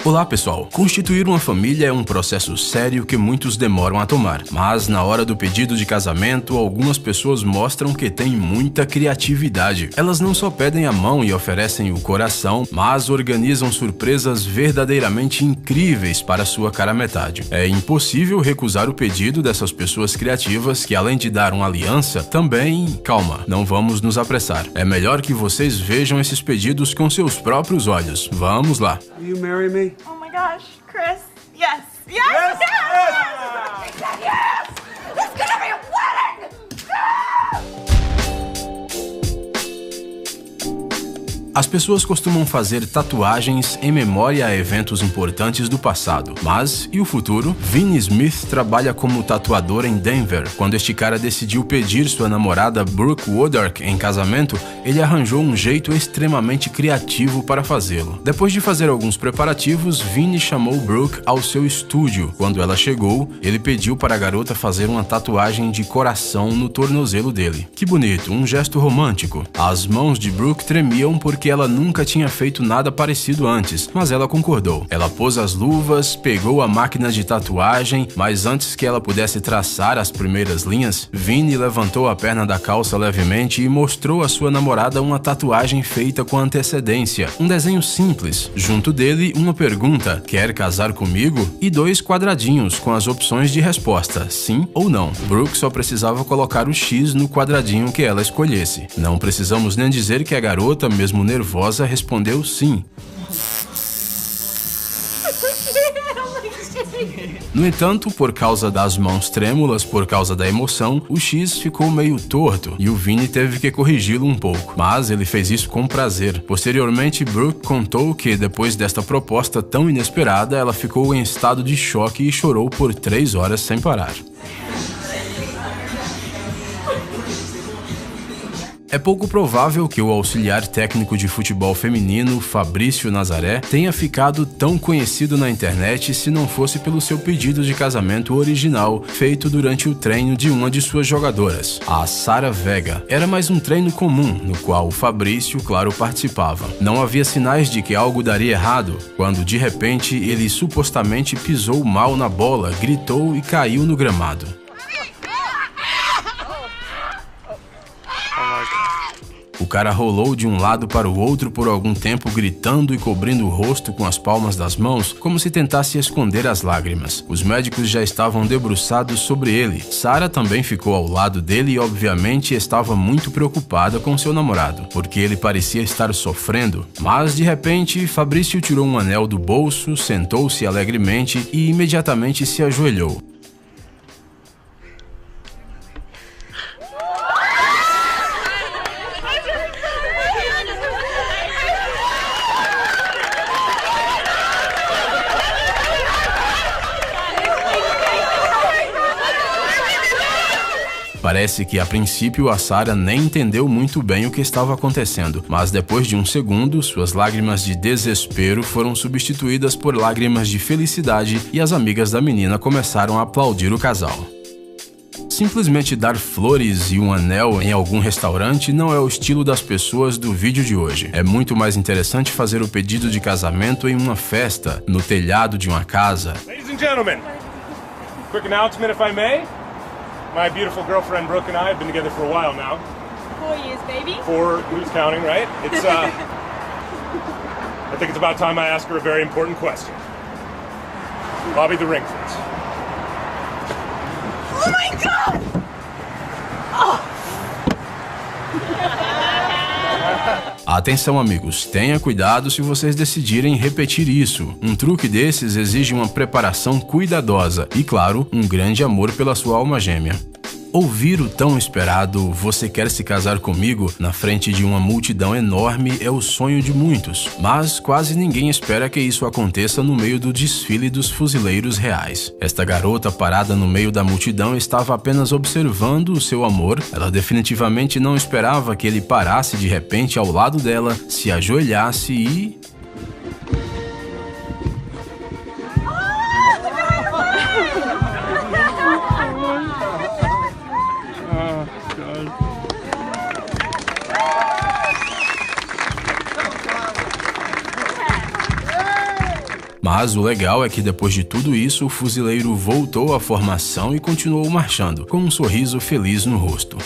Olá pessoal, constituir uma família é um processo sério que muitos demoram a tomar, mas na hora do pedido de casamento, algumas pessoas mostram que têm muita criatividade. Elas não só pedem a mão e oferecem o coração, mas organizam surpresas verdadeiramente incríveis para sua cara metade. É impossível recusar o pedido dessas pessoas criativas que, além de dar uma aliança, também... Calma, não vamos nos apressar. É melhor que vocês vejam esses pedidos com seus próprios olhos. Vamos lá. Will you marry me? Oh my gosh, Chris. Yes. Yes! Yes! Yes! It's gonna be a wedding! As pessoas costumam fazer tatuagens em memória a eventos importantes do passado. Mas, e o futuro? Vinnie Smith trabalha como tatuador em Denver. Quando este cara decidiu pedir sua namorada Brooke Woodard em casamento, ele arranjou um jeito extremamente criativo para fazê-lo. Depois de fazer alguns preparativos, Vinnie chamou Brooke ao seu estúdio. Quando ela chegou, ele pediu para a garota fazer uma tatuagem de coração no tornozelo dele. Que bonito, um gesto romântico. As mãos de Brooke tremiam porque ela nunca tinha feito nada parecido antes, mas ela concordou. Ela pôs as luvas, pegou a máquina de tatuagem, mas antes que ela pudesse traçar as primeiras linhas, Vinnie levantou a perna da calça levemente e mostrou à sua namorada uma tatuagem feita com antecedência. Um desenho simples. Junto dele, uma pergunta: quer casar comigo? E 2 quadradinhos com as opções de resposta, sim ou não. Brooke só precisava colocar o X no quadradinho que ela escolhesse. Não precisamos nem dizer que a garota, mesmo nervosa, respondeu sim. No entanto, por causa das mãos trêmulas, por causa da emoção, o X ficou meio torto e o Vinnie teve que corrigi-lo um pouco. Mas ele fez isso com prazer. Posteriormente, Brooke contou que, depois desta proposta tão inesperada, ela ficou em estado de choque e chorou por 3 horas sem parar. É pouco provável que o auxiliar técnico de futebol feminino, Fabrício Nazaré, tenha ficado tão conhecido na internet se não fosse pelo seu pedido de casamento original, feito durante o treino de uma de suas jogadoras, a Sara Vega. Era mais um treino comum, no qual o Fabrício, claro, participava. Não havia sinais de que algo daria errado, quando de repente ele supostamente pisou mal na bola, gritou e caiu no gramado. O cara rolou de um lado para o outro por algum tempo, gritando e cobrindo o rosto com as palmas das mãos, como se tentasse esconder as lágrimas. Os médicos já estavam debruçados sobre ele. Sara também ficou ao lado dele e, obviamente, estava muito preocupada com seu namorado, porque ele parecia estar sofrendo. Mas, de repente, Fabrício tirou um anel do bolso, sentou-se alegremente e imediatamente se ajoelhou. Parece que, a princípio, a Sara nem entendeu muito bem o que estava acontecendo, mas depois de um segundo, suas lágrimas de desespero foram substituídas por lágrimas de felicidade e as amigas da menina começaram a aplaudir o casal. Simplesmente dar flores e um anel em algum restaurante não é o estilo das pessoas do vídeo de hoje. É muito mais interessante fazer o pedido de casamento em uma festa, no telhado de uma casa. Ladies and gentlemen, quick announcement if I may. My beautiful girlfriend Brooke and I have been together for a while now. 4 years, baby. 4, who's counting, right? It's I think it's about time I ask her a very important question. Bobby, the ring, please. Oh my God! Atenção, amigos, tenha cuidado se vocês decidirem repetir isso. Um truque desses exige uma preparação cuidadosa e, claro, um grande amor pela sua alma gêmea. Ouvir o tão esperado "Você quer se casar comigo?" na frente de uma multidão enorme é o sonho de muitos, mas quase ninguém espera que isso aconteça no meio do desfile dos fuzileiros reais. Esta garota parada no meio da multidão estava apenas observando o seu amor. Ela definitivamente não esperava que ele parasse de repente ao lado dela, se ajoelhasse e... Mas o legal é que depois de tudo isso, o fuzileiro voltou à formação e continuou marchando, com um sorriso feliz no rosto.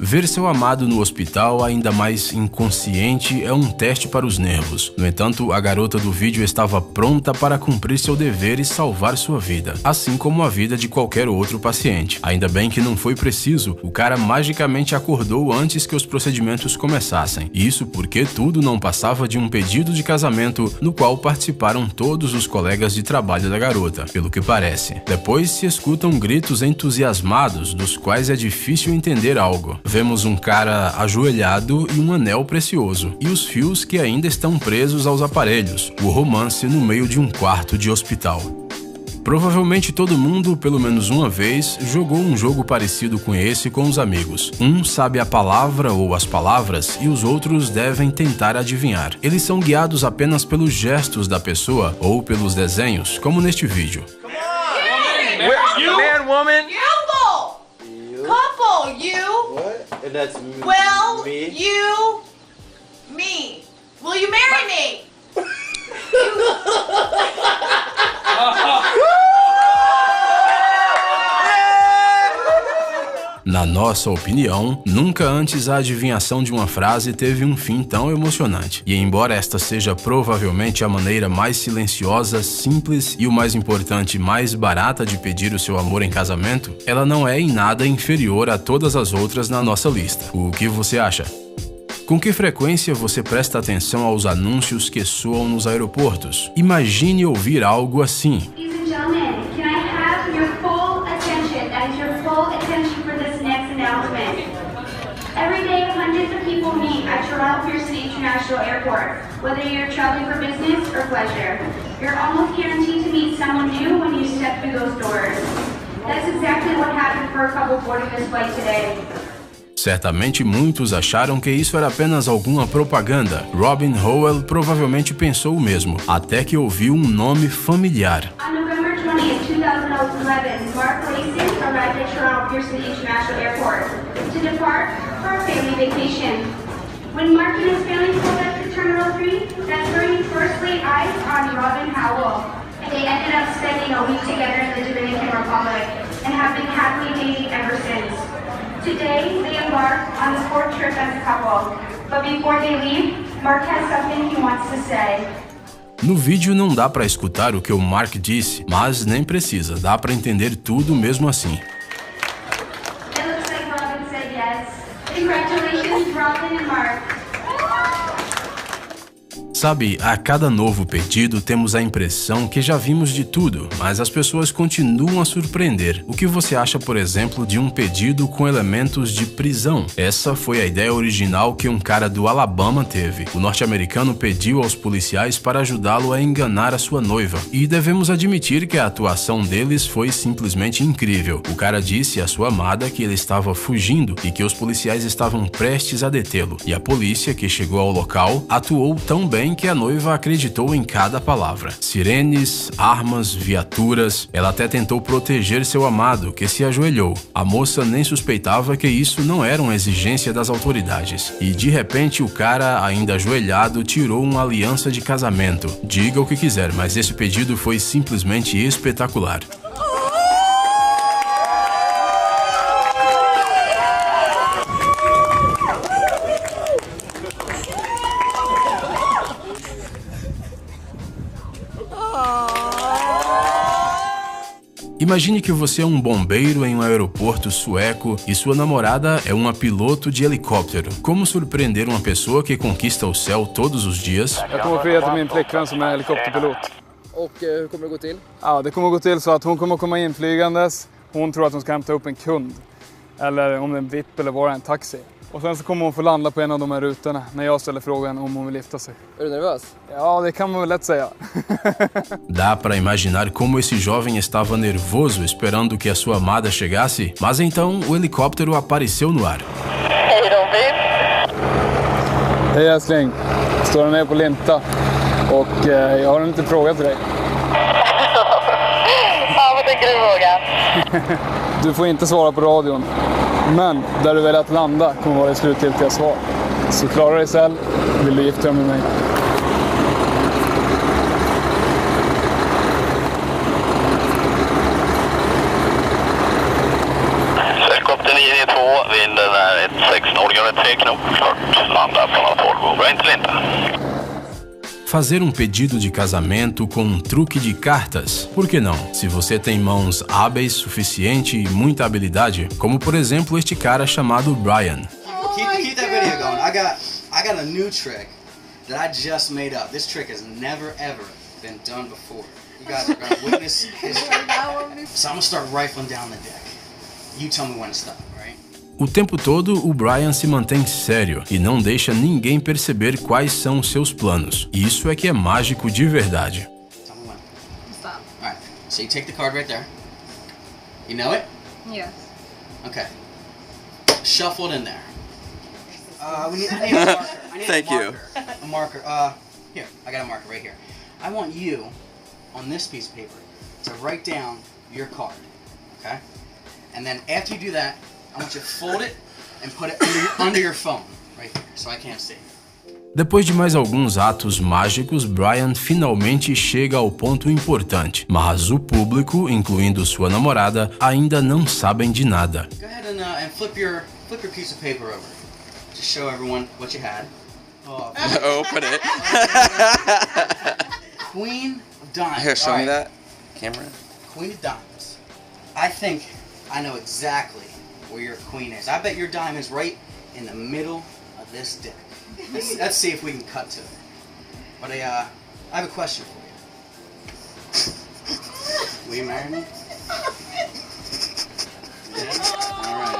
Ver seu amado no hospital, ainda mais inconsciente, é um teste para os nervos. No entanto, a garota do vídeo estava pronta para cumprir seu dever e salvar sua vida, assim como a vida de qualquer outro paciente. Ainda bem que não foi preciso, o cara magicamente acordou antes que os procedimentos começassem. Isso porque tudo não passava de um pedido de casamento no qual participaram todos os colegas de trabalho da garota, pelo que parece. Depois se escutam gritos entusiasmados, dos quais é difícil entender algo. Vemos um cara ajoelhado e um anel precioso, e os fios que ainda estão presos aos aparelhos, o romance no meio de um quarto de hospital. Provavelmente todo mundo, pelo menos uma vez, jogou um jogo parecido com esse com os amigos. Um sabe a palavra ou as palavras e os outros devem tentar adivinhar. Eles são guiados apenas pelos gestos da pessoa ou pelos desenhos, como neste vídeo. Man, woman. Couple, you. What? And that's Well, me. you, me. Will you marry me? Na nossa opinião, nunca antes a adivinhação de uma frase teve um fim tão emocionante. E embora esta seja provavelmente a maneira mais silenciosa, simples e o mais importante, mais barata de pedir o seu amor em casamento, ela não é em nada inferior a todas as outras na nossa lista. O que você acha? Com que frequência você presta atenção aos anúncios que soam nos aeroportos? Imagine ouvir algo assim. Ladies and gentlemen, can I have your full attention? That is your full attention for this next announcement. Every day, hundreds of people meet at Toronto Pearson International Airport, whether you're traveling for business or pleasure. You're almost guaranteed to meet someone new when you step through those doors. That's exactly what happened for a couple boarding this flight today. Certamente muitos acharam que isso era apenas alguma propaganda. Robin Howell provavelmente pensou o mesmo, até que ouviu um nome familiar. On November 20th, 2011, Mark Lacey arrived at Toronto Pearson International Airport to depart for a family vacation. When Mark and his family pulled up to Terminal 3, that's where he first laid eyes on Robin Howell. They ended up spending a week together in the Dominican Republic and have been happily dating ever since. Today, they embark on the 4th trip as a couple, but before they leave, Mark has something he wants to say. No vídeo não dá pra escutar o que o Mark disse, mas nem precisa, dá pra entender tudo mesmo assim. It looks like Robin said yes. Congratulations, Robin and Mark. Sabe, a cada novo pedido temos a impressão que já vimos de tudo, mas as pessoas continuam a surpreender. O que você acha, por exemplo, de um pedido com elementos de prisão? Essa foi a ideia original que um cara do Alabama teve. O norte-americano pediu aos policiais para ajudá-lo a enganar a sua noiva. E devemos admitir que a atuação deles foi simplesmente incrível. O cara disse à sua amada que ele estava fugindo e que os policiais estavam prestes a detê-lo. E a polícia, que chegou ao local, atuou tão bem que a noiva acreditou em cada palavra. Sirenes, armas, viaturas, ela até tentou proteger seu amado, que se ajoelhou. A moça nem suspeitava que isso não era uma exigência das autoridades. E de repente o cara, ainda ajoelhado, tirou uma aliança de casamento. Diga o que quiser, mas esse pedido foi simplesmente espetacular. Imagine que você é um bombeiro em um aeroporto sueco e sua namorada é uma piloto de helicóptero. Como surpreender uma pessoa que conquista o céu todos os dias? Jag kommer fria till min flickvän som är helikopterpilot. Och hur kommer det gå till? Ja, det kommer gå till så att hon kommer komma in flygandes. Hon tror att hon ska hämta upp en kund. Eller om det är en VIP eller bara en taxi. Och sen så kommer hon få landa på en av de här rutorna när jag ställer frågan om hon vill gifta sig. Är du nervös? Ja, det kan man väl lätt säga. Dá para imaginar como esse jovem estava nervoso esperando que a sua amada chegasse, mas então o helicóptero apareceu no ar. Hej Robin! Hej älskling, står nere på Linta och jag har en liten fråga till dig. Ja, vad tänker du fråga? Du får inte svara på radion, men där du väljer att landa kommer vara det slutgiltiga svar. Så klarar dig själv, vill du gifta dig med mig? Fazer um pedido de casamento com um truque de cartas. Por que não? Se você tem mãos hábeis suficiente e muita habilidade, como por exemplo este cara chamado Brian. Keep that video going. I got a new trick that I just made up. This trick has never ever been done before. You guys are gonna witness history. So I'm gonna start rifling down the deck. You tell me when to stop, right? O tempo todo, o Brian se mantém sério e não deixa ninguém perceber quais são os seus planos. Isso é que é mágico de verdade. Tell me when. Stop. Alright, so you take the card right there. You know it? Yes. Okay. Shuffle it in there. I need a marker. Thank you. A marker. Here, I got a marker right here. I want you, on this piece of paper, to write down your card, okay? And then after you do that, I want you to fold it and put it under your phone, right here, so I can't see. Depois de mais alguns atos mágicos, Brian finalmente chega ao ponto importante, mas o público, incluindo sua namorada, ainda não sabem de nada. Go ahead and flip your piece of paper over. Just show everyone what you had. Oh, Open it. Queen of Diamonds. Here, show All me right. that. Camera. Queen of Diamonds. I think I know exactly where your queen is. I bet your diamond's right in the middle of this deck. Let's see if we can cut to it. But I have a question for you. Will you marry me? Yeah? All right.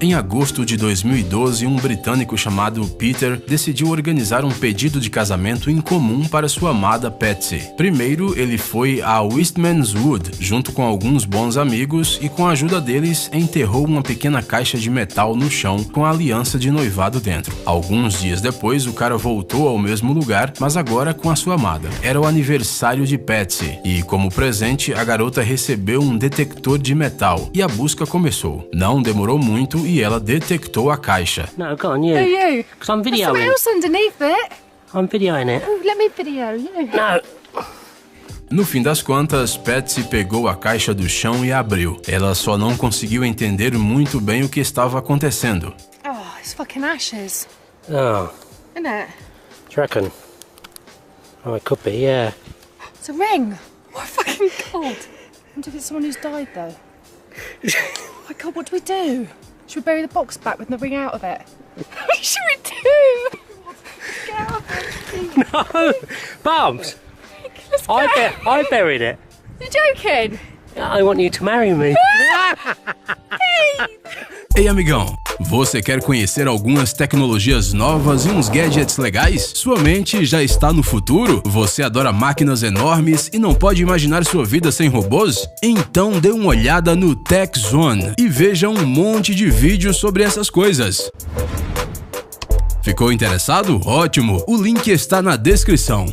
Em agosto de 2012, um britânico chamado Peter decidiu organizar um pedido de casamento em comum para sua amada Patsy. Primeiro, ele foi a Wistman's Wood, junto com alguns bons amigos, e com a ajuda deles, enterrou uma pequena caixa de metal no chão com a aliança de noivado dentro. Alguns dias depois, o cara voltou ao mesmo lugar, mas agora com a sua amada. Era o aniversário de Patsy, e como presente, a garota recebeu um detector de metal, e a busca começou. Não demorou muito e ela detectou a caixa. No, go on, you. Who are you? Because I'm There's something videoing. else underneath it. I'm videoing it. Oh, let me video you. No. No fim das contas, Patsy pegou a caixa do chão e abriu. Ela só não conseguiu entender muito bem o que estava acontecendo. Oh, it's fucking ashes, Oh, isn't it? do you reckon? Oh, it could be, yeah. It's a ring. Oh my fucking god. I wonder if it's someone who's died though. Oh my god, what do we do? Should we bury the box back with the ring out of it? What should we do? Get out of it. No, Bubs, Let's go. I buried it. You're joking? I want you to marry me. Ei, amigão, você quer conhecer algumas tecnologias novas e uns gadgets legais? Sua mente já está no futuro? Você adora máquinas enormes e não pode imaginar sua vida sem robôs? Então dê uma olhada no Tech Zone e veja um monte de vídeos sobre essas coisas. Ficou interessado? Ótimo! O link está na descrição.